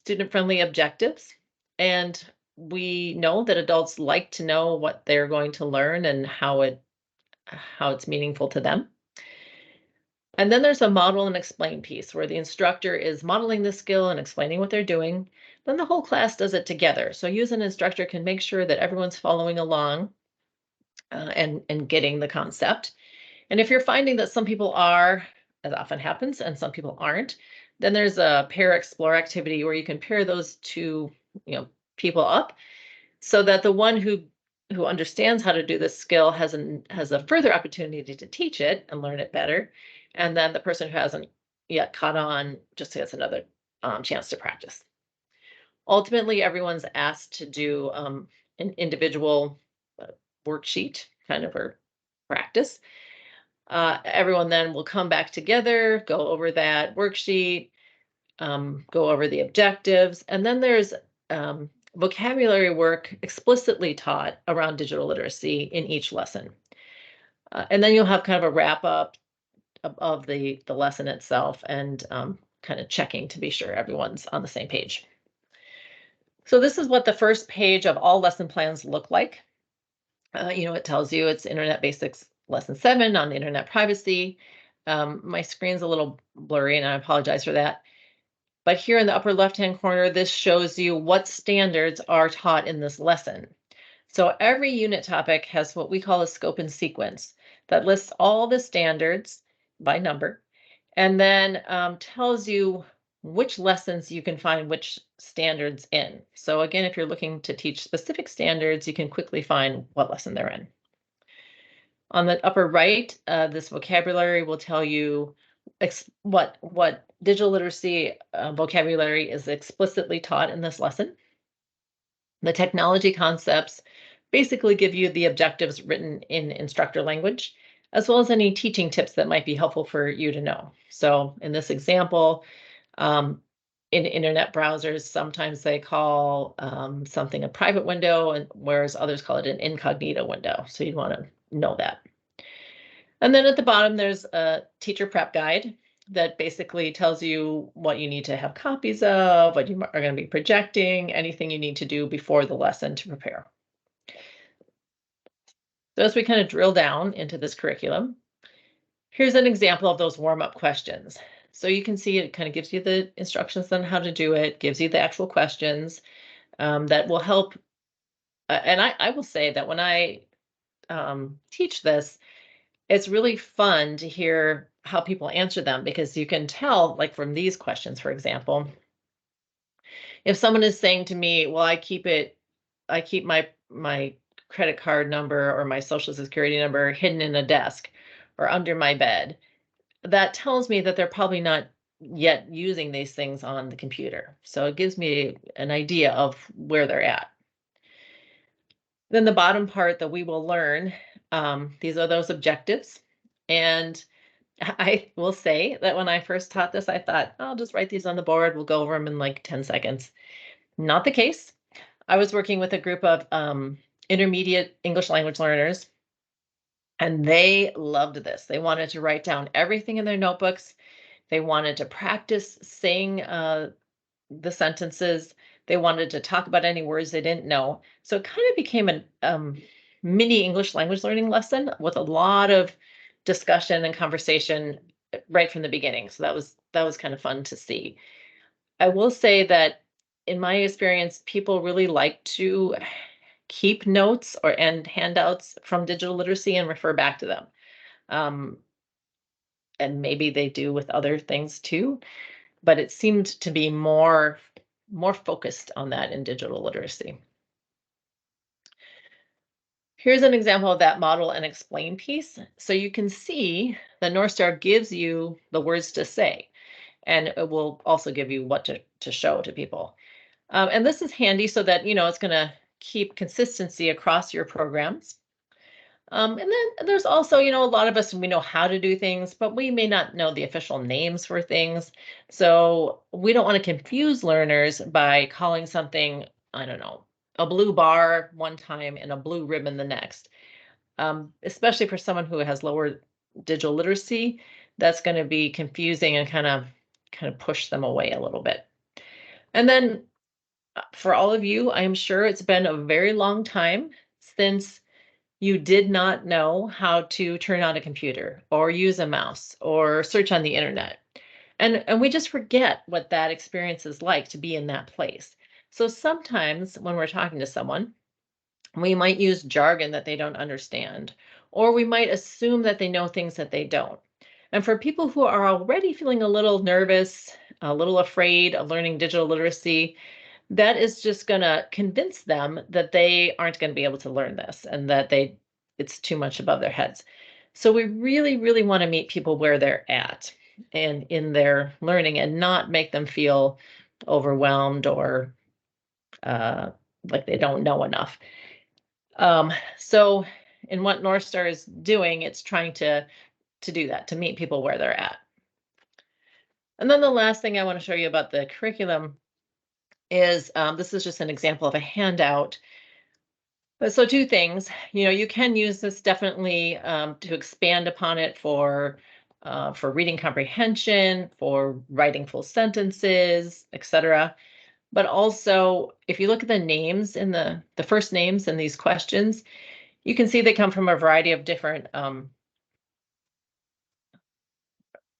student-friendly objectives. And we know that adults like to know what they're going to learn and how it's meaningful to them. And then there's a model and explain piece where the instructor is modeling the skill and explaining what they're doing. Then the whole class does it together. So you as an instructor can make sure that everyone's following along and getting the concept. And if you're finding that some people are, as often happens, and some people aren't, then there's a pair explore activity where you can pair those two, people up so that the one who understands how to do this skill has a further opportunity to teach it and learn it better. And then the person who hasn't yet caught on just gets another chance to practice. Ultimately, everyone's asked to do an individual worksheet, kind of for practice. Everyone then will come back together, go over that worksheet, go over the objectives, and then there's vocabulary work explicitly taught around digital literacy in each lesson. And then you'll have kind of a wrap up of the lesson itself and kind of checking to be sure everyone's on the same page. So this is what the first page of all lesson plans look like. It tells you it's Internet Basics Lesson 7 on Internet privacy. My screen's a little blurry and I apologize for that. But here in the upper left-hand corner, this shows you what standards are taught in this lesson. So every unit topic has what we call a scope and sequence that lists all the standards by number, and then tells you which lessons you can find which standards in. So again, if you're looking to teach specific standards, you can quickly find what lesson they're in. On the upper right, this vocabulary will tell you what digital literacy vocabulary is explicitly taught in this lesson. The technology concepts basically give you the objectives written in instructor language, as well as any teaching tips that might be helpful for you to know. So in this example, in internet browsers, sometimes they call something a private window, and whereas others call it an incognito window. So you'd want to know that. And then at the bottom, there's a teacher prep guide that basically tells you what you need to have copies of, what you are going to be projecting, anything you need to do before the lesson to prepare. So as we kind of drill down into this curriculum, here's an example of those warm-up questions. So you can see it kind of gives you the instructions on how to do it, gives you the actual questions that will help. And I will say that when I teach this, it's really fun to hear how people answer them, because you can tell, like from these questions, for example, if someone is saying to me, well, I keep my credit card number or my social security number hidden in a desk or under my bed, that tells me that they're probably not yet using these things on the computer. So it gives me an idea of where they're at. Then the bottom part that we will learn, these are those objectives. And I will say that when I first taught this, I thought, I'll just write these on the board. We'll go over them in like 10 seconds. Not the case. I was working with a group of intermediate English language learners, and they loved this. They wanted to write down everything in their notebooks. They wanted to practice saying the sentences. They wanted to talk about any words they didn't know. So it kind of became a mini English language learning lesson with a lot of discussion and conversation right from the beginning. So that was kind of fun to see. I will say that in my experience, people really like to keep notes and handouts from digital literacy and refer back to them. And maybe they do with other things too, but it seemed to be more focused on that in digital literacy. Here's an example of that model and explain piece. So you can see the Northstar gives you the words to say, and it will also give you what to show to people. And this is handy so that, it's going to keep consistency across your programs. And then there's also, a lot of us, we know how to do things, but we may not know the official names for things. So we don't want to confuse learners by calling something, I don't know, a blue bar one time and a blue ribbon the next. Especially for someone who has lower digital literacy, that's going to be confusing and kind of push them away a little bit. And then for all of you, I'm sure it's been a very long time since you did not know how to turn on a computer or use a mouse or search on the internet. And we just forget what that experience is like to be in that place. So sometimes when we're talking to someone, we might use jargon that they don't understand, or we might assume that they know things that they don't. And for people who are already feeling a little nervous, a little afraid of learning digital literacy, that is just going to convince them that they aren't going to be able to learn this and that it's too much above their heads. So we really, really want to meet people where they're at and in their learning and not make them feel overwhelmed or like they don't know enough. So in what Northstar is doing, it's trying to do that, to meet people where they're at. And then the last thing I want to show you about the curriculum is this is just an example of a handout. But so two things, you can use this definitely to expand upon it for reading comprehension, for writing full sentences, etc. But also, if you look at the names in the first names in these questions, you can see they come from a variety of different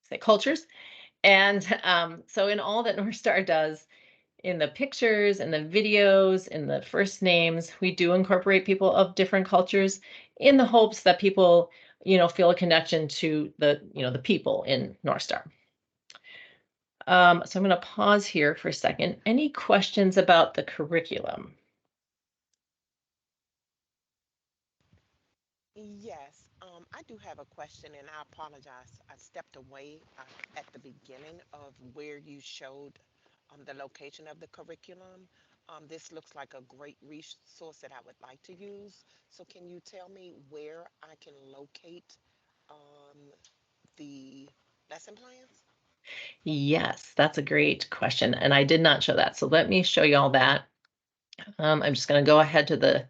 say cultures. And so in all that Northstar does, in the pictures and the videos and the first names, we do incorporate people of different cultures in the hopes that people, feel a connection to the people in Northstar. So I'm going to pause here for a second. Any questions about the curriculum? Yes, I do have a question, and I apologize. I stepped away at the beginning of where you showed the location of the curriculum. This looks like a great resource that I would like to use. So, can you tell me where I can locate um, the lesson plans? Yes, that's a great question. And I did not show that. So let me show you all that. I'm just going to go ahead to the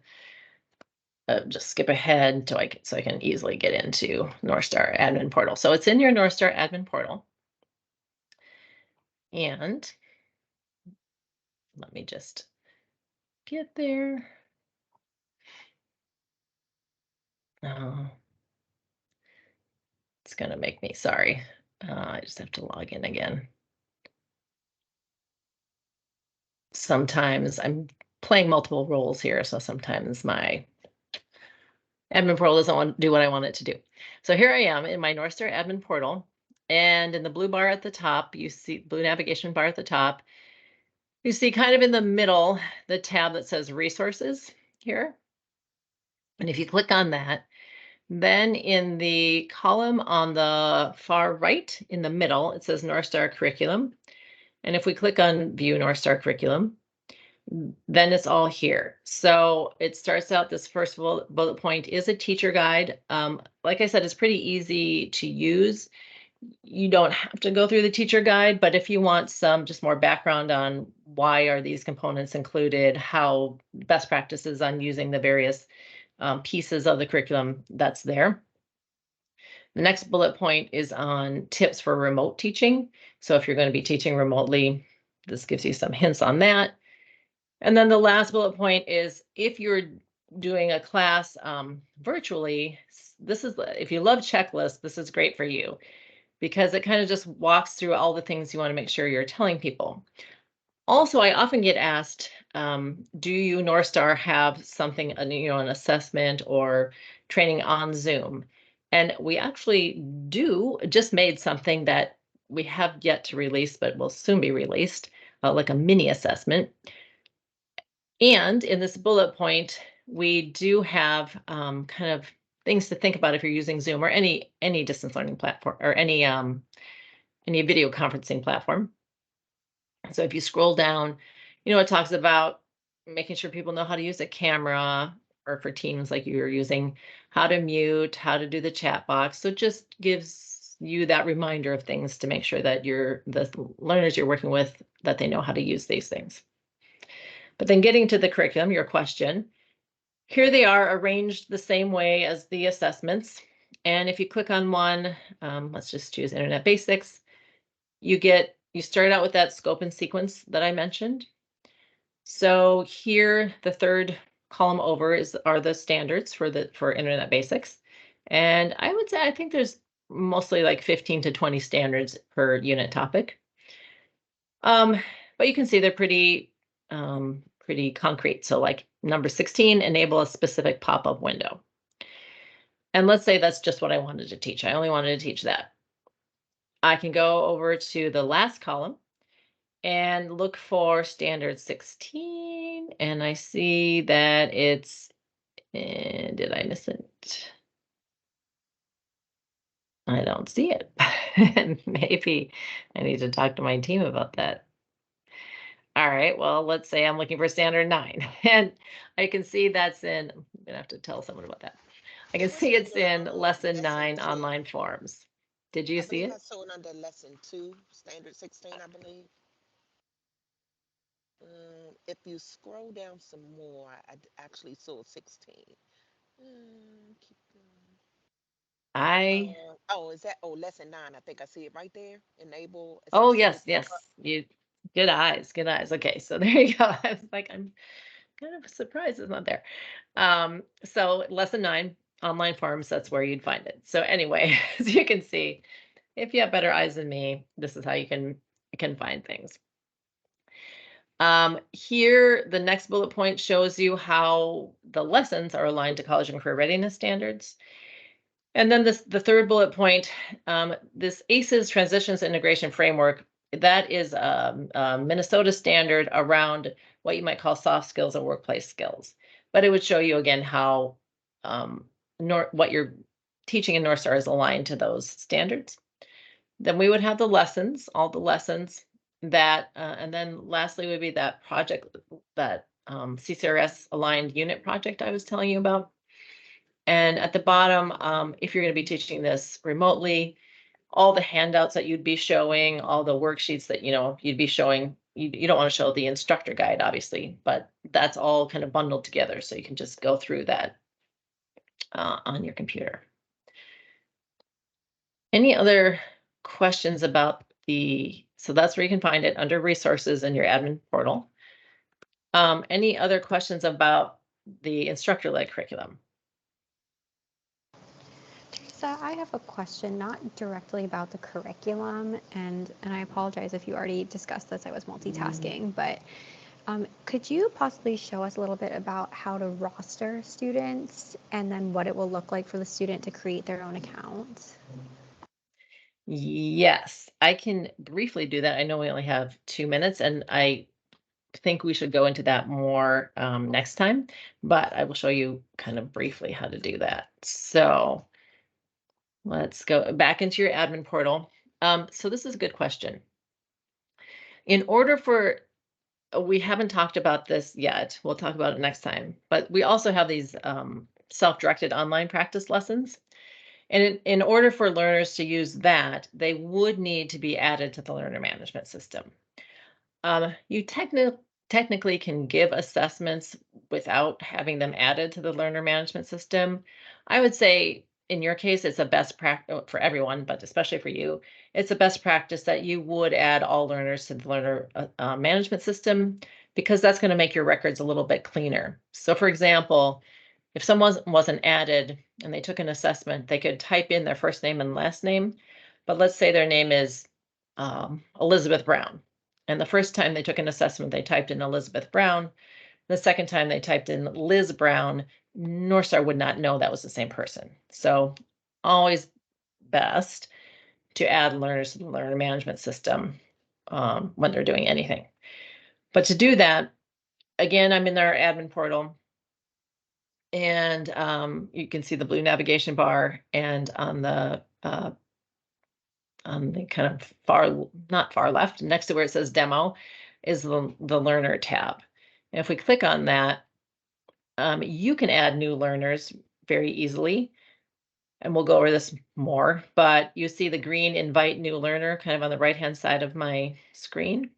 just skip ahead so I can easily get into Northstar admin portal. So it's in your Northstar admin portal. And let me just get there. It's going to make me sorry. I just have to log in again. Sometimes I'm playing multiple roles here, so sometimes my admin portal doesn't want to do what I want it to do. So here I am in my Northstar admin portal, and in the blue bar at the top, you see blue navigation bar at the top, you see kind of in the middle, the tab that says resources here. And if you click on that, then in the column on the far right in the middle, it says Northstar curriculum. And if we click on view Northstar curriculum, then it's all here. So it starts out, this first bullet point is a teacher guide. Like I said, it's pretty easy to use. You don't have to go through the teacher guide, but if you want some just more background on why are these components included, how best practices on using the various pieces of the curriculum, that's there. The next bullet point is on tips for remote teaching. So if you're going to be teaching remotely, this gives you some hints on that. And then the last bullet point is if you're doing a class virtually, if you love checklists, this is great for you because it kind of just walks through all the things you want to make sure you're telling people. Also, I often get asked, do you Northstar have something, an assessment or training on Zoom? And we actually just made something that we have yet to release, but will soon be released, like a mini assessment. And in this bullet point, we do have kind of things to think about if you're using Zoom or any distance learning platform or any video conferencing platform. So if you scroll down, it talks about making sure people know how to use a camera, or for Teams like you're using, how to mute, how to do the chat box. So it just gives you that reminder of things to make sure that the learners you're working with, that they know how to use these things. But then getting to the curriculum, your question, here they are arranged the same way as the assessments. And if you click on one, let's just choose Internet Basics, you start out with that scope and sequence that I mentioned. So here, the third column over are the standards for Internet Basics. And I would say, I think there's mostly like 15 to 20 standards per unit topic. But you can see they're pretty concrete. So like number 16, enable a specific pop-up window. And let's say that's just what I wanted to teach. I only wanted to teach that. I can go over to the last column and look for standard 16. And I see that did I miss it? I don't see it. Maybe I need to talk to my team about that. All right, well, let's say I'm looking for standard 9, and I can see that's in gonna have to tell someone about that. I can see it's in lesson 9 online forms. Did you I see believe it? I saw it under lesson 2, standard 16, I believe. If you scroll down some more, actually saw 16. Keep going. I Oh, is that, oh, lesson 9? I think I see it right there. Enable Oh, assessment. yes. You good eyes, good eyes. Okay, so there you go. I was like, I'm kind of surprised it's not there. So lesson 9, online forms, that's where you'd find it. So anyway, as you can see, if you have better eyes than me, this is how you can find things. Here, the next bullet point shows you how the lessons are aligned to college and career readiness standards. And then the third bullet point, this ACES Transitions Integration Framework, that is a Minnesota standard around what you might call soft skills and workplace skills. But it would show you again how what you're teaching in Northstar is aligned to those standards. Then we would have the lessons, all the lessons that, and then lastly would be that project, that CCRS aligned unit project I was telling you about. And at the bottom, if you're going to be teaching this remotely, all the handouts that you'd be showing, all the worksheets that you'd be showing, you don't want to show the instructor guide, obviously, but that's all kind of bundled together, so you can just go through that on your computer. Any other questions about so that's where you can find it, under resources in your admin portal. Any other questions about the instructor-led curriculum? Teresa, I have a question, not directly about the curriculum, and I apologize if you already discussed this. I was multitasking, but could you possibly show us a little bit about how to roster students and then what it will look like for the student to create their own account? Yes, I can briefly do that. I know we only have 2 minutes, and I think we should go into that more next time, but I will show you kind of briefly how to do that. So let's go back into your admin portal. So this is a good question. In order for, we haven't talked about this yet. We'll talk about it next time, but we also have these self-directed online practice lessons. And in order for learners to use that, they would need to be added to the learner management system. You technically can give assessments without having them added to the learner management system. I would say in your case, it's a best practice for everyone, but especially for you, it's a best practice that you would add all learners to the learner management system, because that's going to make your records a little bit cleaner. So for example, if someone wasn't added and they took an assessment, they could type in their first name and last name, but let's say their name is Elizabeth Brown. And the first time they took an assessment, they typed in Elizabeth Brown. The second time they typed in Liz Brown, Northstar would not know that was the same person. So always best to add learners to the learner management system when they're doing anything. But to do that, again, I'm in our admin portal. And you can see the blue navigation bar, and on the kind of not far left, next to where it says demo, is the learner tab. And if we click on that, you can add new learners very easily. And we'll go over this more, but you see the green invite new learner kind of on the right-hand side of my screen.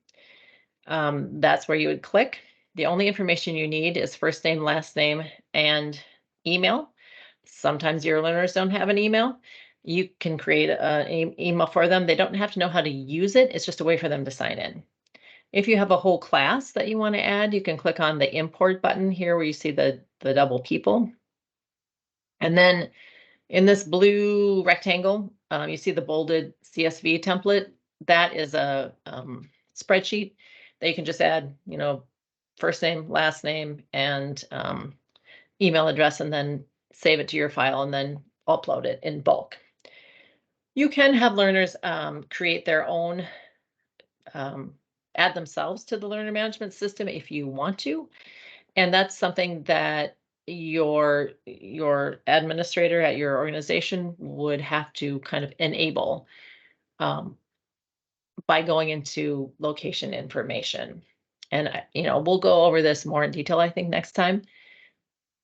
That's where you would click. The only information you need is first name, last name, and email. Sometimes your learners don't have an email. You can create an email for them. They don't have to know how to use it. It's just a way for them to sign in. If you have a whole class that you want to add, you can click on the import button here where you see the double people. And then in this blue rectangle, you see the bolded CSV template. That is a spreadsheet that you can just add, first name, last name, and email address, and then save it to your file and then upload it in bulk. You can have learners create their own, add themselves to the learner management system if you want to. And that's something that your administrator at your organization would have to kind of enable by going into location information. And we'll go over this more in detail, I think, next time.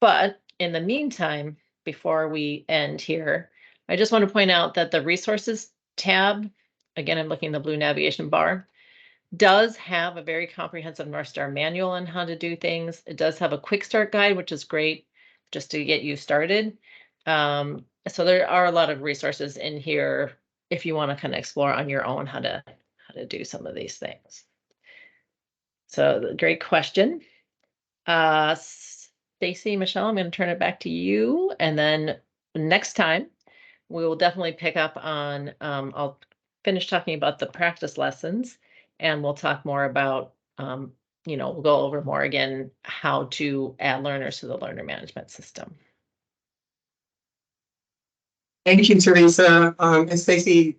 But in the meantime, before we end here, I just want to point out that the resources tab, again, I'm looking at the blue navigation bar, does have a very comprehensive Northstar manual on how to do things. It does have a quick start guide, which is great just to get you started. So there are a lot of resources in here if you want to kind of explore on your own how to do some of these things. So great question. Stacy, Michelle, I'm going to turn it back to you. And then next time, we will definitely pick up on, I'll finish talking about the practice lessons, and we'll talk more about, we'll go over more again, how to add learners to the learner management system. Thank you, Teresa. And Stacy,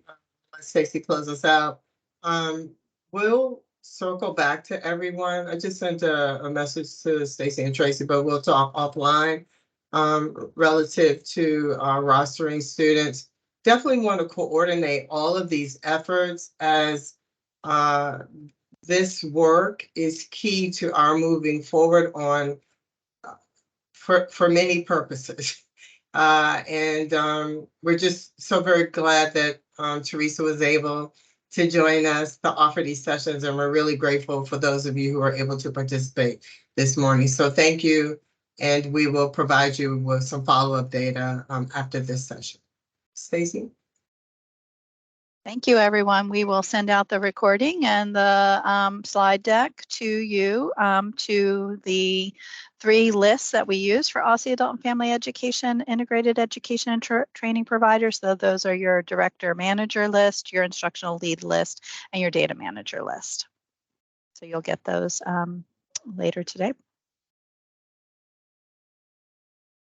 close us out. We'll circle back to everyone. I just sent a message to Stacy and Tracy, but we'll talk offline relative to rostering students. Definitely want to coordinate all of these efforts, as this work is key to our moving forward on for many purposes. And we're just so very glad that Teresa was able to join us to offer these sessions, and we're really grateful for those of you who are able to participate this morning. So thank you, and we will provide you with some follow-up data after this session. Stacy? Thank you, everyone. We will send out the recording and the slide deck to you, to the 3 lists that we use for OSSE Adult and Family Education, Integrated Education and Training Providers. So those are your director manager list, your instructional lead list, and your data manager list. So you'll get those later today.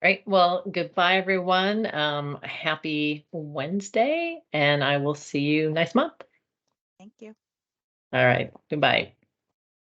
Right. Well, goodbye, everyone. Happy Wednesday, and I will see you next month. Thank you. All right. Goodbye.